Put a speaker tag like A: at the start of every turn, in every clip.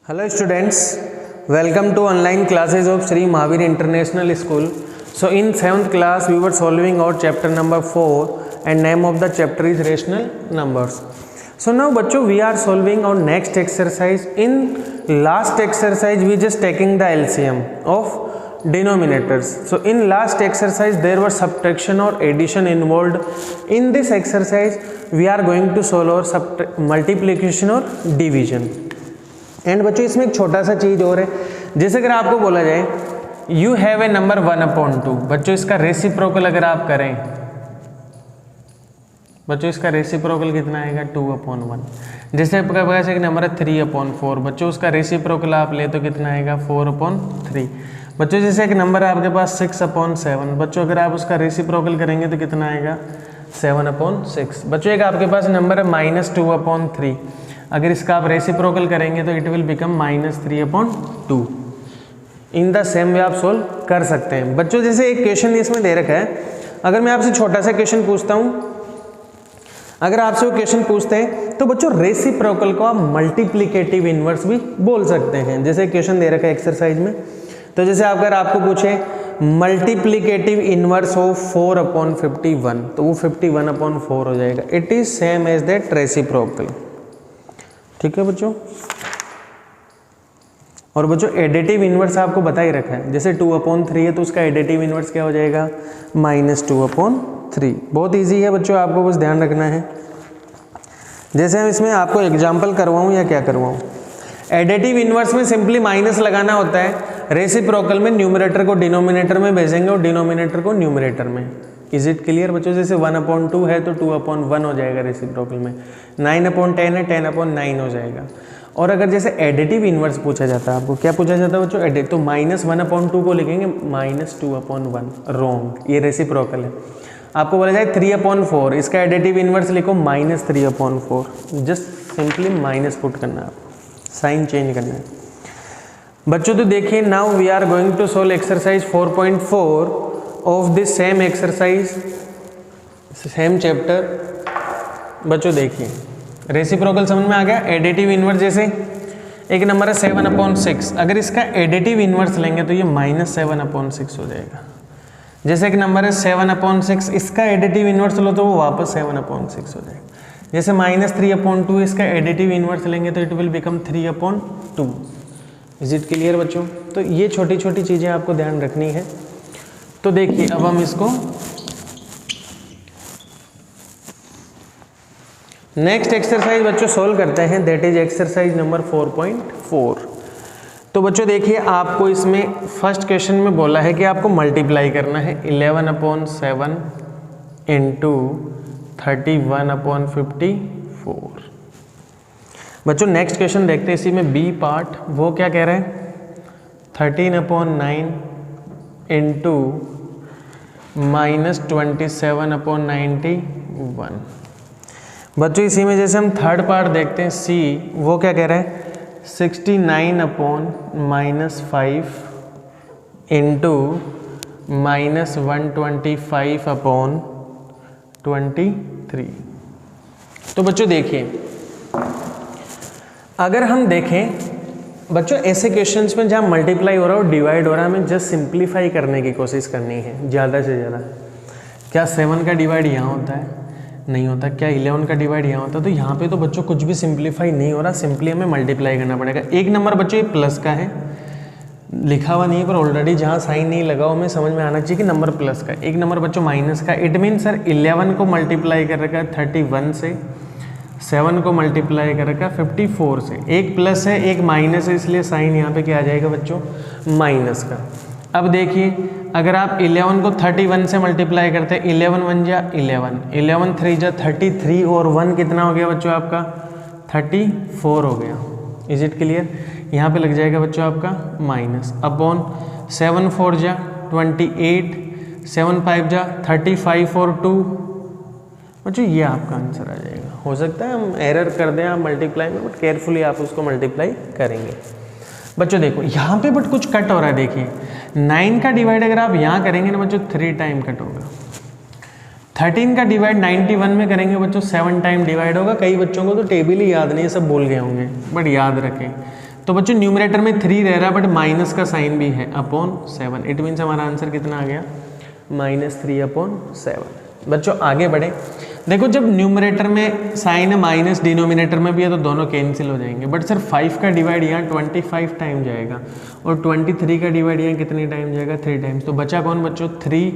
A: Hello students, welcome to online classes of Sri Mahavir International School. So in 7th class we were solving out chapter number 4 and name of the chapter is rational numbers. So now बच्चों we are solving our next exercise. In last exercise we just taking the LCM of denominators. So in last exercise there was subtraction or addition involved. In this exercise we are going to solve our multiplication or division. And बच्चों इसमें एक छोटा सा चीज़ और है, जैसे अगर आपको बोला जाए यू हैव ए नंबर 1/2, बच्चों इसका रेसिप्रोकल अगर आप करें, बच्चों इसका रेसिप्रोकल कितना आएगा 2/1। जैसे आपका पास एक नंबर है 3/4, बच्चों उसका रेसिप्रोकल आप ले तो कितना आएगा 4/3। बच्चों जैसे एक नंबर है आपके पास 6/7, बच्चों अगर आप उसका रेसिप्रोकल करेंगे तो कितना आएगा 7/6। बच्चों एक आपके पास नंबर है -2/3, अगर इसका आप रेसिप्रोकल करेंगे तो it will become -3/2। In the same वे आप सोल्व कर सकते हैं। बच्चों जैसे एक क्वेश्चन इसमें दे रखा है, अगर मैं आपसे छोटा सा क्वेश्चन पूछता हूं, अगर आपसे वो क्वेश्चन पूछते हैं तो बच्चों रेसिप्रोकल को आप मल्टीप्लिकेटिव इनवर्स भी बोल सकते हैं। जैसे क्वेश्चन दे रखा है एक्सरसाइज में, तो जैसे अगर आपको पूछे मल्टीप्लिकेटिव इनवर्स ऑफ 4/51, तो वो 51/4 हो जाएगा। It is same as that reciprocal. ठीक है बच्चों। और बच्चों एडिटिव इनवर्स आपको बता ही रखा है, जैसे 2/3 है तो उसका एडिटिव इनवर्स क्या हो जाएगा -2/3। बहुत इजी है बच्चों, आपको बस ध्यान रखना है। जैसे हम इसमें आपको एग्जांपल करवाऊं या क्या करवाऊं, एडिटिव इनवर्स में सिंपली माइनस लगाना होता है, रेसिप्रोकल में न्यूमरेटर को डिनोमिनेटर में भेजेंगे और डिनोमिनेटर को न्यूमरेटर में। इज इट क्लियर बच्चों। जैसे 1/2 है तो 2/1 हो जाएगा रेसिप्रोकल में, 9/10 है 10/9 हो जाएगा। और अगर जैसे एडिटिव इनवर्स पूछा जाता है, आपको क्या पूछा जाता है बच्चों एडिट, तो -1/2 को लिखेंगे -2/1, रॉन्ग, ये रेसिप्रोकल है। आपको बोला जाए 3/4, इसका एडिटिव इनवर्स लिखो -3/4, जस्ट सिंपली माइनस पुट करना है, साइन चेंज करना है बच्चों। तो देखिए now we are going to solve exercise 4.4 of this same exercise, same chapter. बच्चों देखिए रेसिप्रोकल समझ में आ गया। एडिटिव इनवर्स, जैसे एक नंबर है 7/6, अगर इसका एडिटिव इनवर्स लेंगे तो ये -7/6 हो जाएगा। जैसे एक नंबर है 7/6, इसका एडिटिव इनवर्स लो तो वो वापस 7/6 हो जाएगा। जैसे -3/2, इसका एडिटिव इनवर्स लेंगे तो it will become 3/2। Is it clear बच्चों। तो ये छोटी छोटी चीज़ें आपको ध्यान रखनी है। तो देखिए अब हम इसको नेक्स्ट एक्सरसाइज बच्चों सोल्व करते हैं, दैट इज एक्सरसाइज नंबर 4.4। तो बच्चों देखिए आपको इसमें फर्स्ट क्वेश्चन में बोला है कि आपको मल्टीप्लाई करना है 11/7 इंटू 31/54। बच्चों नेक्स्ट क्वेश्चन देखते हैं, इसी में बी पार्ट, वो क्या कह रहे हैं 13/9 इंटू -27/91। बच्चों इसी में जैसे हम थर्ड पार्ट देखते हैं सी, वो क्या कह रहे हैं 69/-5 इंटू -125/23। तो बच्चों देखिए, अगर हम देखें बच्चों ऐसे क्वेश्चंस में जहाँ मल्टीप्लाई हो रहा है और डिवाइड हो रहा है, हमें जस्ट सिंप्लीफाई करने की कोशिश करनी है ज़्यादा से ज़्यादा। क्या 7 का डिवाइड यहाँ होता है? नहीं होता। क्या 11 का डिवाइड यहाँ होता है? तो यहाँ पे तो बच्चों कुछ भी सिंप्लीफाई नहीं हो रहा, सिंपली हमें मल्टीप्लाई करना पड़ेगा। एक नंबर बच्चों ये प्लस का है, लिखा हुआ नहीं है पर ऑलरेडी जहाँ साइन नहीं लगा हमें समझ में आना चाहिए कि नंबर प्लस का। एक नंबर बच्चों माइनस का, इट मीन सर 11 को मल्टीप्लाई कर रखा है 31 से, 7 को मल्टीप्लाई कर रखा 54 से। एक प्लस है एक माइनस है, इसलिए साइन यहाँ पे क्या आ जाएगा बच्चों माइनस का। अब देखिए अगर आप 11 को 31 से मल्टीप्लाई करते हैं, 11 1 जा 11, 11 3 जा 33 और 1 कितना हो गया बच्चों आपका 34 हो गया। Is it clear. यहाँ पे लग जाएगा बच्चों आपका माइनस अपॉन 7 4 जा 28, 7 5 जा 35 और 2। बच्चों ये आपका आंसर आ जाएगा। हो सकता है हम एरर कर दें आप मल्टीप्लाई में, बट केयरफुली आप उसको मल्टीप्लाई करेंगे। बच्चों देखो यहाँ पे बट कुछ कट हो रहा है, देखिए 9 का डिवाइड अगर आप यहाँ करेंगे ना बच्चों 3 टाइम कट होगा। 13 का डिवाइड 91 में करेंगे बच्चों 7 टाइम डिवाइड होगा। कई बच्चों को तो टेबल ही याद नहीं है, सब भूल गए होंगे, बट याद रखें तो बच्चों न्यूमरेटर में 3 रह रहा है बट माइनस का साइन भी है अपॉन 7, इट मीन्स हमारा आंसर कितना आ गया -3/7। बच्चों आगे बढ़े, देखो जब न्यूमरेटर में साइन है माइनस, डिनोमिनेटर में भी है तो दोनों कैंसिल हो जाएंगे, बट सर 5 का डिवाइड यहाँ 25 टाइम जाएगा और 23 का डिवाइड यहाँ कितने टाइम जाएगा 3 टाइम्स, तो बचा कौन बच्चों 3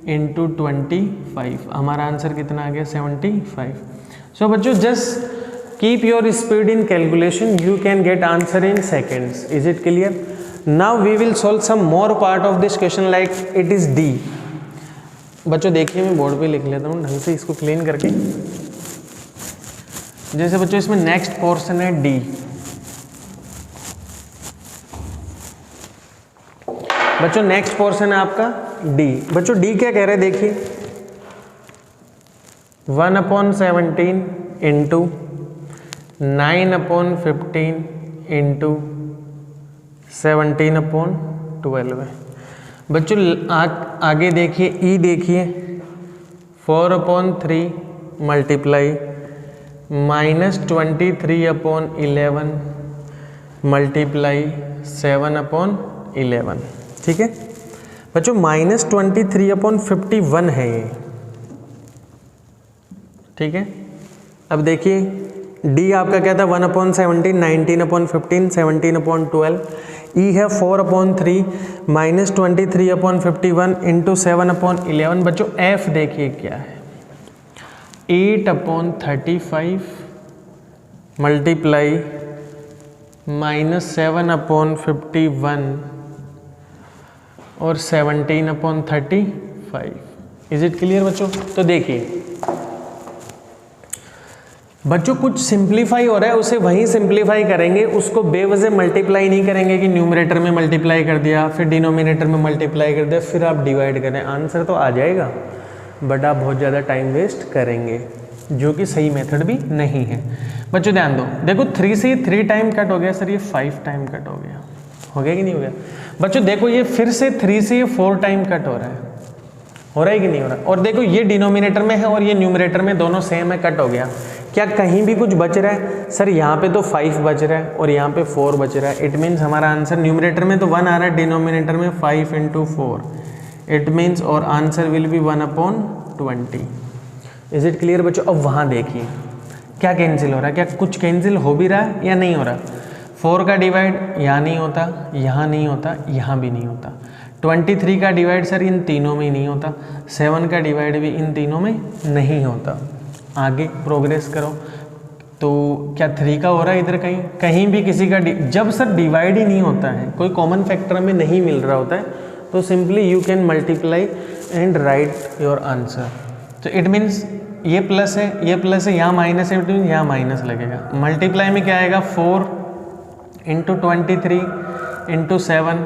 A: × 25, हमारा आंसर कितना आ गया 75। सो बच्चों just keep your speed in calculation, you can get answer in seconds. Is it clear? Now we will solve some more part of this question like it is D. बच्चों देखिए मैं board पे लिख लेता हूँ ढंग से इसको क्लीन करके। जैसे बच्चों इसमें नेक्स्ट पोर्शन है डी। बच्चों नेक्स्ट पोर्शन है आपका डी। बच्चों डी क्या कह रहे हैं देखिए, 1/17 इंटू 9/15 इंटू 17/12 है। बच्चों आगे देखिए ई देखिए, 4/3 मल्टीप्लाई -23/11 मल्टीप्लाई 7/11। ठीक है बच्चों, -23/51 है ये। ठीक है, अब देखिए डी आपका क्या था 1/17, 19/15, 17/12। ई है 4/3 -23/51 इंटू 7/11। बच्चों एफ देखिए क्या है, 8/35 मल्टीप्लाई -7/51 और 17/35। इज इट क्लियर बच्चों? तो देखिए बच्चों कुछ सिंप्लीफाई हो रहा है उसे वहीं सिंप्लीफाई करेंगे, उसको बेवजह मल्टीप्लाई नहीं करेंगे कि न्यूमरेटर में मल्टीप्लाई कर दिया फिर डिनोमिनेटर में मल्टीप्लाई कर दिया फिर आप डिवाइड करें, आंसर तो आ जाएगा बट आप बहुत ज़्यादा टाइम वेस्ट करेंगे, जो कि सही मेथड भी नहीं है। बच्चों ध्यान दो, देखो 3 से 3 टाइम कट हो गया सर, ये 5 टाइम कट हो गया कि नहीं हो गया? बच्चों देखो ये फिर से 3 से 4 टाइम कट हो रहा है कि नहीं हो रहा? और देखो ये डिनोमिनेटर में है और ये न्यूमरेटर में, दोनों सेम है, कट हो गया। क्या कहीं भी कुछ बच रहा है? सर यहाँ पे तो 5 बच रहा है और यहाँ पे 4 बच रहा है। इट मीन्स हमारा आंसर न्यूमरेटर में तो 1 आ रहा है, डिनोमिनेटर में 5 × 4। इट मीन्स और answer will be 1/20। Is it clear बच्चों? अब वहाँ देखिए क्या कैंसिल हो रहा है, क्या कुछ कैंसिल हो भी रहा है या नहीं हो रहा? 4 का डिवाइड यहाँ नहीं होता, यहाँ नहीं होता, यहाँ भी नहीं होता। 23 का डिवाइड सर इन तीनों में नहीं होता, 7 का डिवाइड भी इन तीनों में नहीं होता। आगे प्रोग्रेस करो तो क्या 3 का हो रहा है इधर कहीं भी किसी का जब सर डिवाइड ही नहीं होता है, कोई कॉमन फैक्टर में नहीं मिल रहा होता है, तो simply you can multiply and right your answer. तो इट मीन्स ये प्लस है, ये प्लस है, यहाँ माइनस है, यहाँ माइनस लगेगा। मल्टीप्लाई में क्या आएगा 4 × 23 × 7,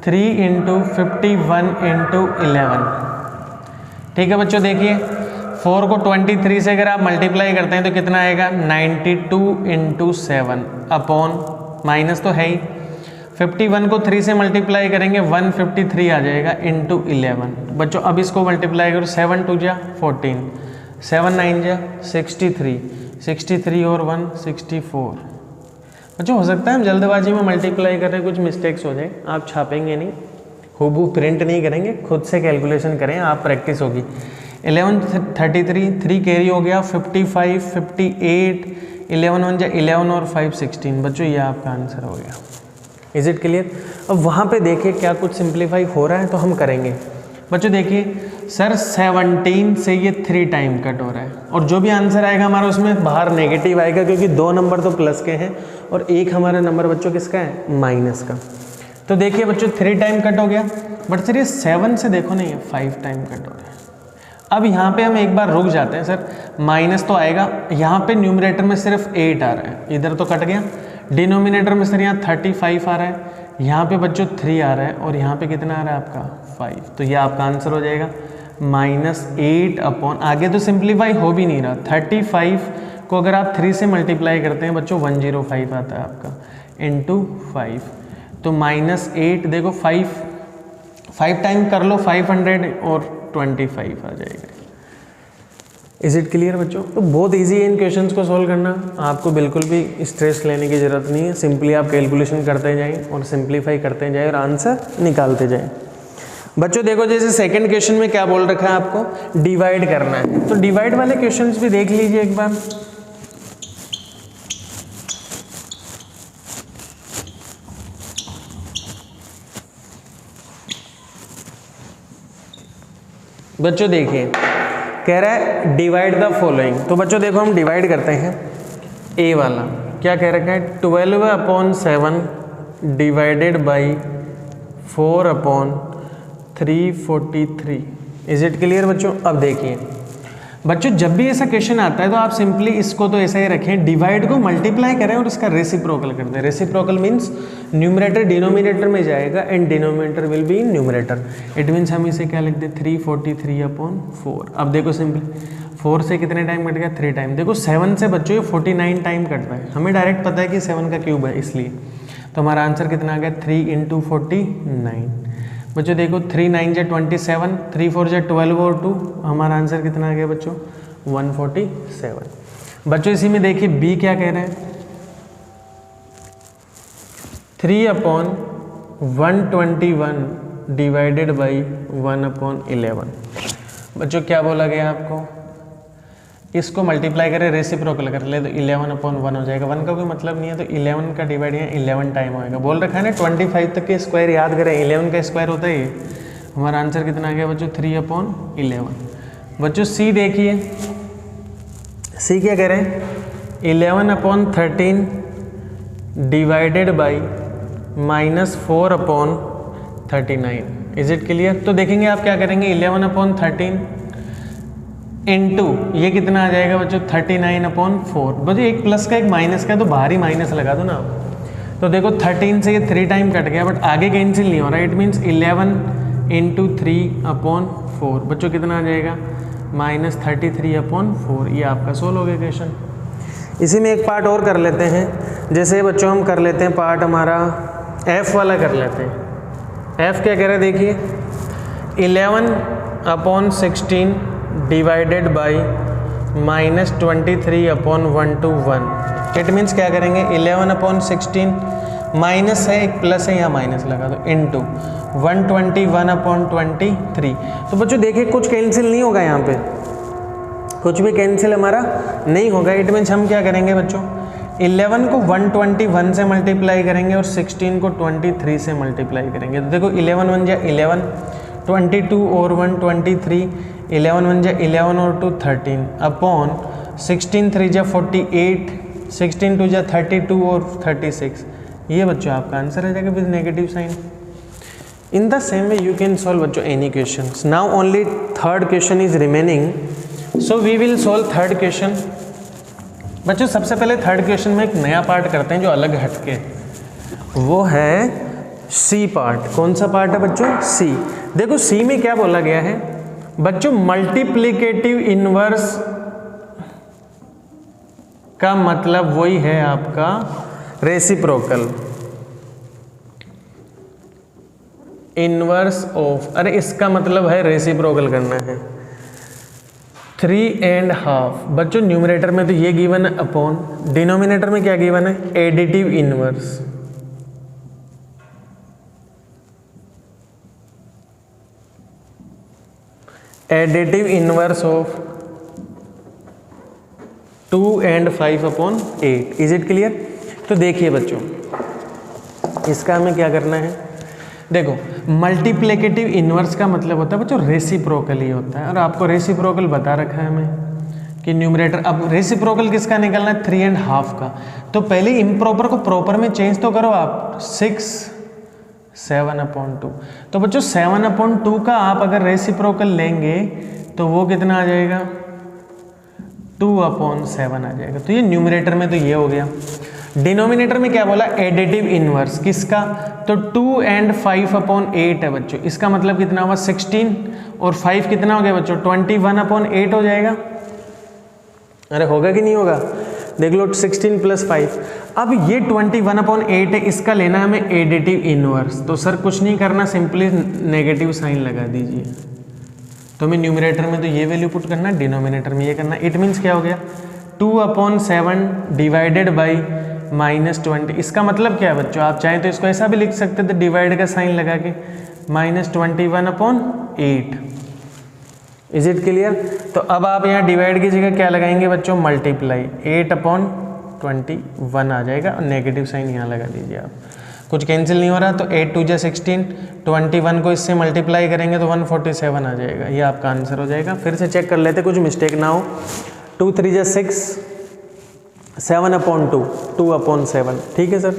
A: 3 × 51 × 11। ठीक है बच्चों, देखिए 4 को 23 से अगर आप मल्टीप्लाई करते हैं तो कितना आएगा 92 × 7 अपॉन, माइनस तो है ही, 51 को 3 से मल्टीप्लाई करेंगे 153 आ जाएगा इंटू 11। बच्चों अब इसको मल्टीप्लाई करो, 7 2 जा 14, 7 9 जा 63, 63 और 1 64। बच्चों हो सकता है हम जल्दबाजी में मल्टीप्लाई कर रहे हैं, कुछ मिस्टेक्स हो जाए, आप छापेंगे नहीं, हूबहू प्रिंट नहीं करेंगे, खुद से कैलकुलेशन करें, आप प्रैक्टिस होगी। 11 33, 3 कैरी हो गया, 55 58, 11 1 जा 11 और 5 16। बच्चों ये आपका आंसर हो गया। Is it clear? अब वहाँ पे देखिए क्या कुछ सिंप्लीफाई हो रहा है तो हम करेंगे। बच्चों देखिए सर 17 से ये 3 टाइम कट हो रहा है और जो भी आंसर आएगा हमारा उसमें बाहर नेगेटिव आएगा, क्योंकि 2 नंबर तो प्लस के हैं और 1 हमारा नंबर बच्चों किसका है, माइनस का। तो देखिए बच्चों 3 टाइम कट हो गया, बट सर ये 7 से देखो नहीं, 5 टाइम कट हो रहा है। अब यहाँ पे हम एक बार रुक जाते हैं, सर माइनस तो आएगा, यहाँ पे न्यूमरेटर में सिर्फ 8 आ रहा है, इधर तो कट गया। डिनोमिनेटर में सर यहाँ 35 आ रहा है, यहाँ पे बच्चों 3 आ रहा है और यहाँ पे कितना आ रहा है आपका 5। तो ये आपका आंसर हो जाएगा -8 अपॉन, आगे तो सिंप्लीफाई हो भी नहीं रहा, 35 को अगर आप 3 से मल्टीप्लाई करते हैं बच्चों 105 आता है आपका इंटू 5। तो -8 देखो 5 टाइम कर लो 500 और 25 आ जाएगा। इज इट क्लियर बच्चों? तो बहुत इजी है इन क्वेश्चंस को सॉल्व करना, आपको बिल्कुल भी स्ट्रेस लेने की ज़रूरत नहीं है। सिंपली आप कैलकुलेशन करते जाएं और सिंप्लीफाई करते जाएं और आंसर निकालते जाएं। बच्चों देखो जैसे सेकंड क्वेश्चन में क्या बोल रखा है, आपको डिवाइड करना है, तो डिवाइड वाले क्वेश्चंस भी देख लीजिए एक बार। बच्चों देखिए कह रहा है डिवाइड द फॉलोइंग, तो बच्चों देखो हम डिवाइड करते हैं। ए वाला क्या कह रखा है, 12/7 divided by 4/343। Is it clear बच्चों? अब देखिए बच्चों जब भी ऐसा क्वेश्चन आता है तो आप सिंपली इसको तो ऐसा ही रखें, डिवाइड को मल्टीप्लाई करें और इसका रेसिप्रोकल कर दें। रेसिप्रोकल मीन्स न्यूमरेटर डिनोमिनेटर में जाएगा and denominator will be in numerator. It means हम इसे क्या लिख दें, 343/4। अब देखो सिंपली 4 से कितने टाइम कट गया, 3 टाइम। देखो 7 से बच्चों ये 49 टाइम कटता है, हमें डायरेक्ट पता है कि 7 का क्यूब है इसलिए, तो हमारा आंसर कितना आ गया 3 × 49। बच्चों देखो 3 9 × 27, 3 4 × 12 और 2, हमारा आंसर कितना आ गया बच्चों 147। बच्चों इसी में देखिए बी क्या कह रहे हैं, 3/121 डिवाइडेड बाई 1/11। बच्चों क्या बोला गया आपको, इसको मल्टीप्लाई करें रेसिप्रोकल कर ले तो 11/1 हो जाएगा। 1 का कोई मतलब नहीं है तो 11 का डिवाइड यहाँ 11 टाइम होएगा। बोल रखा है ना 25 तक के स्क्वायर याद करें, 11 का स्क्वायर होता है ये। हमारा आंसर कितना आ गया बच्चों 3/11। बच्चों सी देखिए, सी क्या कह रहे हैं, 11/13 divided by -4/39। Is it clear? तो देखेंगे आप क्या करेंगे, 11/13 इंटू ये कितना आ जाएगा बच्चों 39/4। बच्चों एक प्लस का एक माइनस का है तो बाहर ही माइनस लगा दो ना आप। तो देखो 13 से ये 3 टाइम कट गया बट आगे कैंसिल नहीं हो रहा, इट मीन्स 11 × 3/4। बच्चों कितना आ जाएगा -33/4। ये आपका सोल्व हो गया क्वेश्चन। इसी में एक पार्ट और कर लेते हैं, जैसे बच्चों हम कर लेते हैं पार्ट हमारा एफ वाला कर लेते हैं। एफ क्या कह रहे हैं देखिए, 11/16 डिवाइडेड बाई -23/121। इट मीन्स क्या करेंगे 11/16 माइनस है एक प्लस है यहाँ माइनस लगा दो इंटू 121/23। तो बच्चों देखिए कुछ कैंसिल नहीं होगा, यहाँ पे कुछ भी कैंसिल हमारा नहीं होगा। इट मीन्स हम क्या करेंगे बच्चों 11 को 121 से मल्टीप्लाई करेंगे और 16 को 23 से मल्टीप्लाई करेंगे। तो देखो 11 1 जा 11, 22 और 1 23, 11 1 जा 11 और 2 13 अपॉन 16 3 जा 48, 16 2 जा 32 और 36। ये बच्चों आपका आंसर आ जाएगा with negative sign. In the same way you can solve बच्चों any questions. Now only third question is remaining, so we will solve third question. बच्चों सबसे पहले थर्ड क्वेश्चन में एक नया पार्ट करते हैं जो अलग हटके, वो है सी पार्ट। कौन सा पार्ट है बच्चों, सी। देखो सी में क्या बोला गया है बच्चों, मल्टीप्लिकेटिव इनवर्स का मतलब वही है आपका रेसिप्रोकल। इनवर्स ऑफ, अरे इसका मतलब है रेसिप्रोकल करना है 3.5। बच्चों न्यूमरेटर में तो ये गिवन है अपॉन, डिनोमिनेटर में क्या गिवन है additive inverse. Additive inverse of 2 and 5/8। Is it clear? तो देखिए बच्चों इसका हमें क्या करना है, देखो मल्टीप्लिकेटिव इनवर्स का मतलब होता है बच्चों रेसिप्रोकल ही होता है, और आपको रेसिप्रोकल बता रखा है हमें कि न्यूमरेटर। अब रेसिप्रोकल किसका निकलना है 3.5 का, तो पहले इम्प्रॉपर को प्रॉपर में चेंज तो करो आप। 6 7/2। तो बच्चों 7/2 का आप अगर रेसिप्रोकल लेंगे तो वो कितना आ जाएगा 2/7 आ जाएगा। तो ये न्यूमरेटर में तो ये हो गया। डिनोमिनेटर में क्या बोला एडिटिव इनवर्स किसका, तो 2 and 5/8 है बच्चों। इसका मतलब कितना हुआ 16 और 5 कितना हो गया बच्चों 21/8 हो जाएगा। अरे होगा कि नहीं होगा, देख लो 16 + 5। अब ये 21/8 है, इसका लेना है हमें एडिटिव इनवर्स। तो सर कुछ नहीं करना, सिंपली नेगेटिव साइन लगा दीजिए। तो हमें न्यूमरेटर में तो ये वैल्यू पुट करना है, डिनोमिनेटर में ये करना है। इट मीन्स क्या हो गया 2/7 डिवाइडेड बाई -20। इसका मतलब क्या है बच्चों, आप चाहें तो इसको ऐसा भी लिख सकते थे डिवाइड का साइन लगा के -21/8। Is it clear? तो अब आप यहाँ डिवाइड की जगह क्या लगाएंगे बच्चों, मल्टीप्लाई 8/21 आ जाएगा और नेगेटिव साइन यहाँ लगा दीजिए आप। कुछ कैंसिल नहीं हो रहा तो 8 2 16, 21 को इससे मल्टीप्लाई करेंगे तो 147 आ जाएगा। ये आपका आंसर हो जाएगा। फिर से चेक कर लेते कुछ मिस्टेक ना हो। 2 3 6, 7/2, 2/7, ठीक है सर।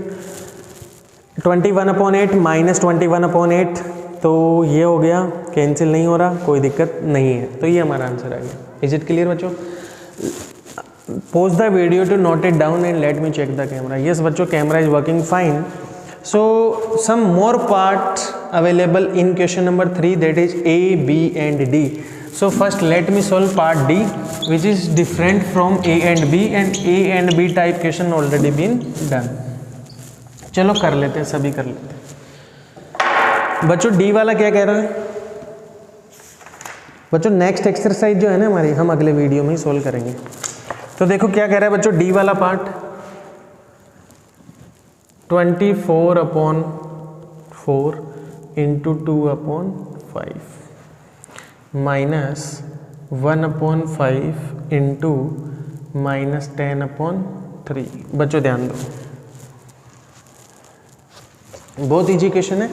A: 21/8 -21/8, तो ये हो गया, कैंसिल नहीं हो रहा, कोई दिक्कत नहीं है। तो ये हमारा आंसर आ गया। इज इट क्लियर बच्चों? Pause the video to note it down and let me check the camera. Yes बच्चों, camera is working fine. So some more parts available in question number 3, that is A, B and D. So first let me solve part D, which is different from A and B, and A and B type question already been done. चलो कर लेते हैं, सभी कर लेते हैं। बच्चों D वाला क्या कह रहा है बच्चों? नेक्स्ट एक्सरसाइज जो है ना हमारी, हम अगले वीडियो में ही सोल्व करेंगे। तो देखो क्या कह रहा है बच्चों, D वाला पार्ट 24/4 इंटू 2/5 -1/5 इंटू -10/3। बच्चों ध्यान दो, बहुत ईजी क्वेश्चन है।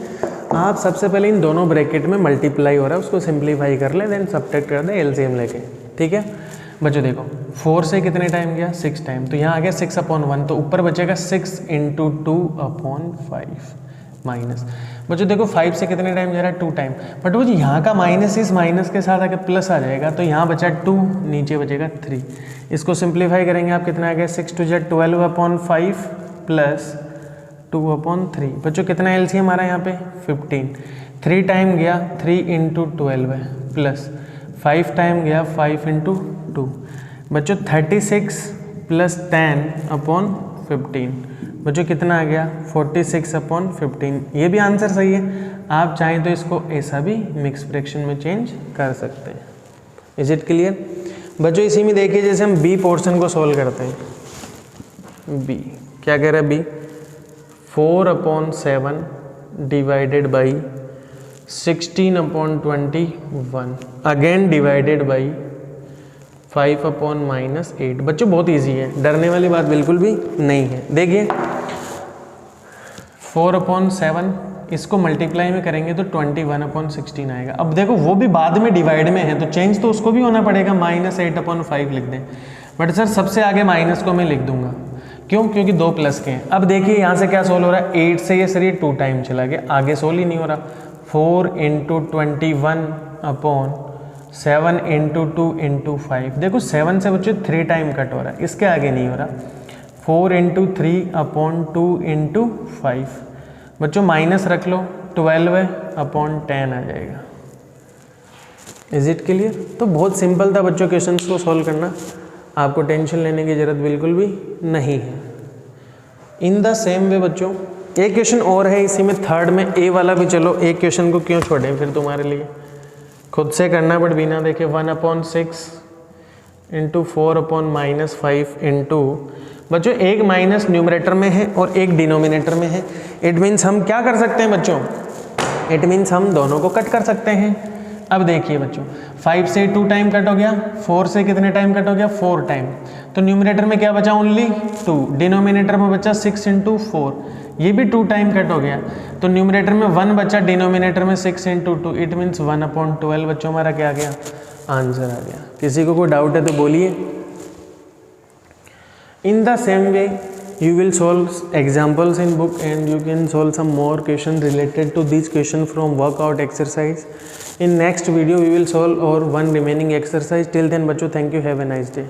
A: आप सबसे पहले इन दोनों ब्रैकेट में मल्टीप्लाई हो रहा है उसको सिंप्लीफाई कर ले, देन सब्ट्रैक्ट कर दे एलसीएम लेके, ठीक है बच्चों। देखो 4 से कितने टाइम गया, 6 टाइम, तो यहाँ आ गया 6/1, तो ऊपर बचेगा 6 इंटू 2/5 माइनस। बच्चों देखो 5 से कितने टाइम जा रहा है, 2 टाइम, बट वो यहाँ का माइनस इस माइनस के साथ आके प्लस आ जाएगा, तो यहाँ बचा 2, नीचे बचेगा 3। इसको सिंप्लीफाई करेंगे आप, कितना आ गया 6 2 12/5 प्लस 2/3। बच्चों कितना एलसीएम आ रहा है यहाँ पे 15। 3 टाइम गया 3 इंटू 12 है, प्लस 5 टाइम गया 5 इंटू 2। बच्चों 36 प्लस 10/15। बच्चों कितना आ गया 46/15। ये भी आंसर सही है। आप चाहें तो इसको ऐसा भी मिक्स फ्रैक्शन में चेंज कर सकते हैं। इज इट क्लियर बच्चों? इसी में देखिए जैसे हम बी पोर्शन को सोल्व करते हैं। बी क्या कह रहा है, B 4/7 divided by 16/21 again divided by 5/-8। बच्चों बहुत इजी है, डरने वाली बात बिल्कुल भी नहीं है। देखिए 4/7 इसको मल्टीप्लाई में करेंगे तो 21/16 आएगा। अब देखो वो भी बाद में डिवाइड में है तो चेंज तो उसको भी होना पड़ेगा, -8/5 लिख दें। बट सर सबसे आगे माइनस को मैं लिख दूंगा, क्यों? क्योंकि 2 प्लस के हैं। अब देखिए यहाँ से क्या सोल्व हो रहा है, 8 से ये सर ये 2 टाइम चला गया, आगे सोल्व ही नहीं हो रहा। 4 इंटू 21/7 इंटू 2 इंटू 5। देखो 7 से बच्चों 3 टाइम कट हो रहा है, इसके आगे नहीं हो रहा। 4 इंटू 3/2 इंटू 5। बच्चों माइनस रख लो, 12/10 आ जाएगा। Is it clear? तो बहुत सिंपल था बच्चों क्वेश्चन को सोल्व करना, आपको टेंशन लेने की ज़रूरत बिल्कुल भी नहीं है। इन द सेम वे बच्चों एक क्वेश्चन और है इसी में, थर्ड में ए वाला भी। चलो एक क्वेश्चन को क्यों छोड़ें फिर, तुम्हारे लिए खुद से करना बट बिना देखे। 1/6 इंटू 4/-5 इंटू, बच्चों एक माइनस न्यूमरेटर में है और एक डिनोमिनेटर में है। इट मीन्स हम क्या कर सकते हैं बच्चों, इट मीन्स हम दोनों को कट कर सकते हैं। अब देखिए बच्चों 5 से 2 टाइम कट हो गया, 4 से कितने टाइम कट हो गया 4 टाइम, तो न्यूमरेटर में क्या बचा ओनली 2, डिनोमिनेटर में बचा 6 इंटू 4, ये भी 2 टाइम कट हो गया, तो न्यूमरेटर में 1 बचा, डिनोमिनेटर में 6 इंटू 2, इट मीन्स 1/12 बच्चों हमारा क्या आ गया, आंसर आ गया। किसी को कोई डाउट है तो बोलिए। इन the same way you will solve examples in book and you can solve some more question related to this question from workout exercise. In next video we will solve our one remaining exercise. Till then बच्चों, thank you, have a nice day.